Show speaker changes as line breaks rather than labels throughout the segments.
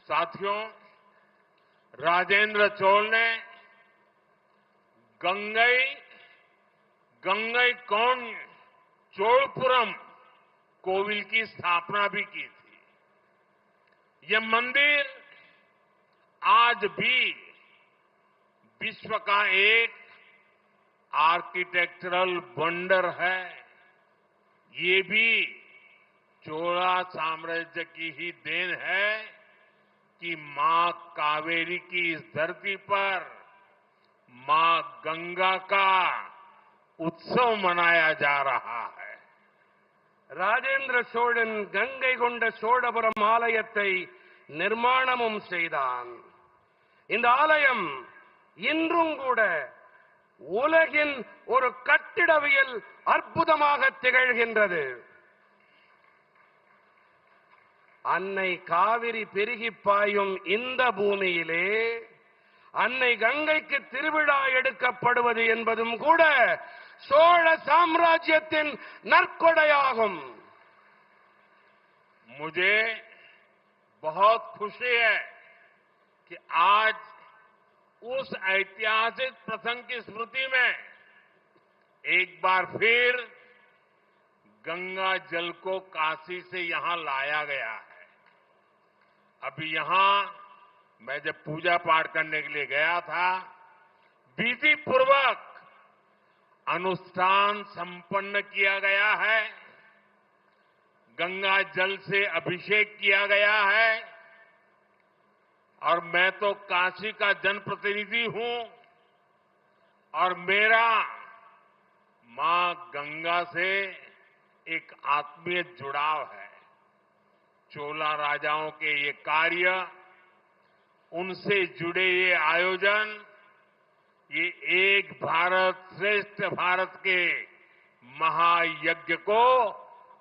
साथियों, राजेंद्र चोल ने गंगईकोंड चोलपुरम कोविल की स्थापना भी की थी। यह मंदिर आज भी विश्व का एक आर्किटेक्चरल वंडर है। ये भी चोला साम्राज्य की ही देन है कि मां कावेरी की इस धरती पर मां गंगा का उत्सव मनाया जा रहा है।
ராஜேந்திர சோழன் கங்கை கொண்ட சோழபுரம் ஆலயத்தை நிர்மாணமும் செய்தான். இந்த ஆலயம் இன்றும் கூட உலகின் ஒரு கட்டிடவியல் அற்புதமாக திகழ்கின்றது. அன்னை காவிரி பெருகி பாயும் இந்த பூமியிலே அன்னை கங்கைக்கு திருவிழா எடுக்கப்படுவது என்பதும் கூட சோழ சாம்ராஜ்யத்தின் நற்கொடையாகும்.
मुझे बहुत खुशी है कि आज उस ऐतिहासिक प्रसंग की स्मृति में एक बार फिर गंगा जल को काशी से यहां लाया गया है। अभी यहां मैं जब पूजा पाठ करने के लिए गया था, विधि पूर्वक अनुष्ठान संपन्न किया गया है, गंगा जल से अभिषेक किया गया है और मैं तो काशी का जनप्रतिनिधि हूं और मेरा मां गंगा से एक आत्मीय जुड़ाव है। चोला राजाओं के ये कार्य, उनसे जुड़े ये आयोजन, ये एक भारत श्रेष्ठ भारत के महायज्ञ को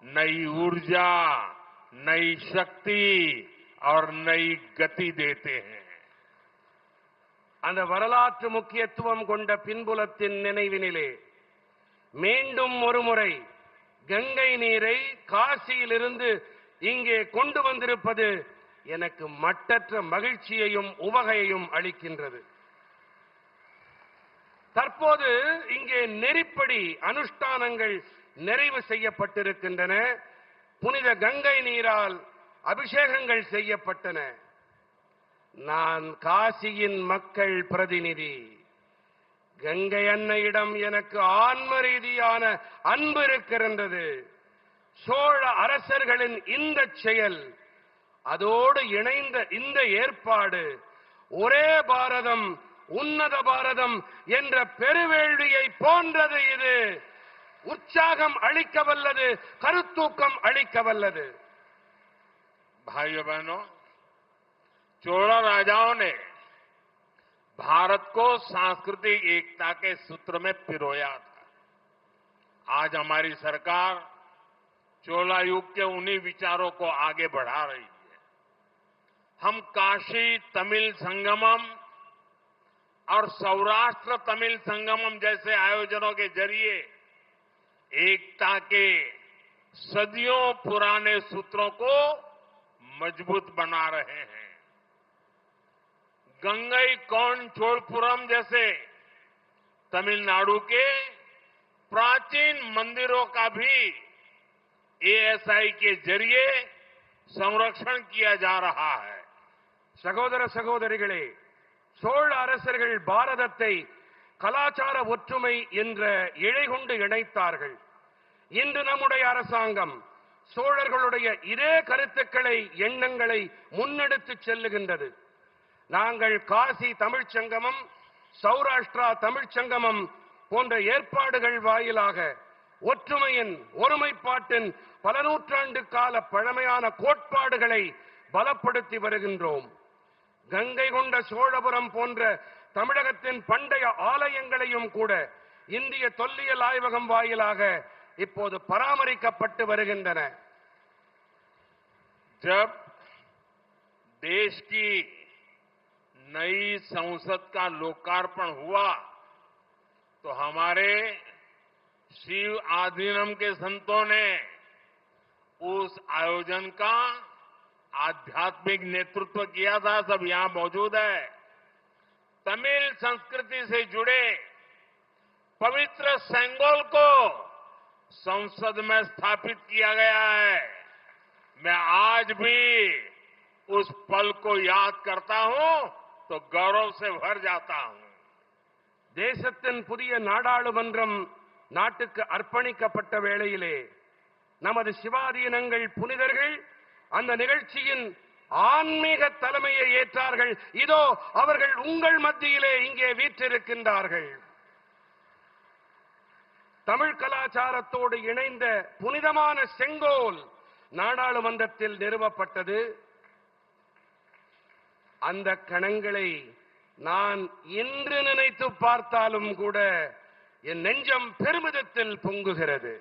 नई ऊर्जा, नई शक्ति और नई गति देते हैं।
அந்த வரலாற்று முக்கியத்துவம் கொண்ட பின்புலத்தின் நினைவினிலே மீண்டும் ஒருமுறை கங்கை நீரை காசியிலிருந்து இங்கே கொண்டு வந்திருப்பது எனக்கு மட்டற்ற மகிழ்ச்சியையும் உவகையையும் அளிக்கின்றது. தற்போது இங்கே நெறிப்படி அனுஷ்டானங்கள் நிறைவு செய்யப்பட்டிருக்கின்றன. புனித கங்கை நீரால் அபிஷேகங்கள் செய்யப்பட்டன. நான் காசியின் மக்கள் பிரதிநிதி. கங்கை அன்னையிடம் எனக்கு ஆன்ம ரீதியான அன்பு இருக்கின்றது. சோழ அரசர்களின் இந்த செயல், அதோடு இணைந்த இந்த ஏற்பாடு ஒரே பாரதம் உன்னத பாரதம் என்ற பெருவேள்வியை போன்றது. இது உற்சாகம் அளிக்க வல்லது, கருத்தூக்கம் அளிக்க வல்லது.
भाइयों बहनों, चोला राजाओं ने भारत को सांस्कृतिक एकता के सूत्र में पिरोया था। आज हमारी सरकार चोला युग के उन्हीं विचारों को आगे बढ़ा रही है। हम काशी तमिल संगमम और सौराष्ट्र तमिल संगमम जैसे आयोजनों के जरिए एकता के सदियों पुराने सूत्रों को मजबूत बना रहे हैं। गंगईकोंड चोलपुरम जैसे तमिलनाडु के प्राचीन मंदिरों का भी एएसआई के जरिए संरक्षण किया जा रहा है।
சகோதர சகோதரிகளே, சோழ அரசர்கள் பாரதத்தை கலாச்சார ஒற்றுமை என்ற இழை கொண்டு இணைத்தார்கள். இன்று நம்முடைய அரசாங்கம் சோழர்களுடைய இதே கருத்துக்களை, எண்ணங்களை முன்னெடுத்து செல்லுகின்றது. நாங்கள் காசி தமிழ்ச் சங்கமம், சௌராஷ்டிரா தமிழ்ச் சங்கமம் போன்ற ஏற்பாடுகள் வாயிலாக ஒற்றுமையின், ஒருமைப்பாட்டின் பல நூற்றாண்டு கால பழமையான கோட்பாடுகளை பலப்படுத்தி வருகின்றோம். கங்கை கொண்ட சோழபுரம் போன்ற தமிழகத்தின் பண்டைய ஆலயங்களையும் கூட இந்திய தொல்லியல் ஆய்வகம் வாயிலாக இப்போது பராமரிக்கப்பட்டு வருகின்றன.
जब देश की नई संसद का लोकार्पण हुआ तो हमारे शिव आधीनम के संतों ने उस आयोजन का आध्यात्मिक नेतृत्व किया था, सब यहां मौजूद है। तमिल संस्कृति से जुड़े पवित्र सेंगोल को संसद में स्थापित किया गया है। मैं आज भी उस पल को याद करता हूं तो गौरव से भर जाता हूं।
தேசத்தின் புதிய நாடாளுமன்றம் நாட்டுக்கு அர்ப்பணிக்கப்பட்ட வேளையிலே நமது சிவாதீனங்கள் புனிதர்கள் அந்த நிகழ்ச்சியின் ஆன்மீக தலைமையை ஏற்றார்கள். இதோ அவர்கள் உங்கள் மத்தியிலே இங்கே வீற்றிருக்கின்றார்கள். தமிழ் கலாச்சாரத்தோடு இணைந்த புனிதமான செங்கோல் நாடாளுமன்றத்தில் நிறுவப்பட்டது. அந்த கணங்களை நான் இன்று நினைத்து பார்த்தாலும் கூட என் நெஞ்சம் பெருமிதத்தில் பொங்குகிறது.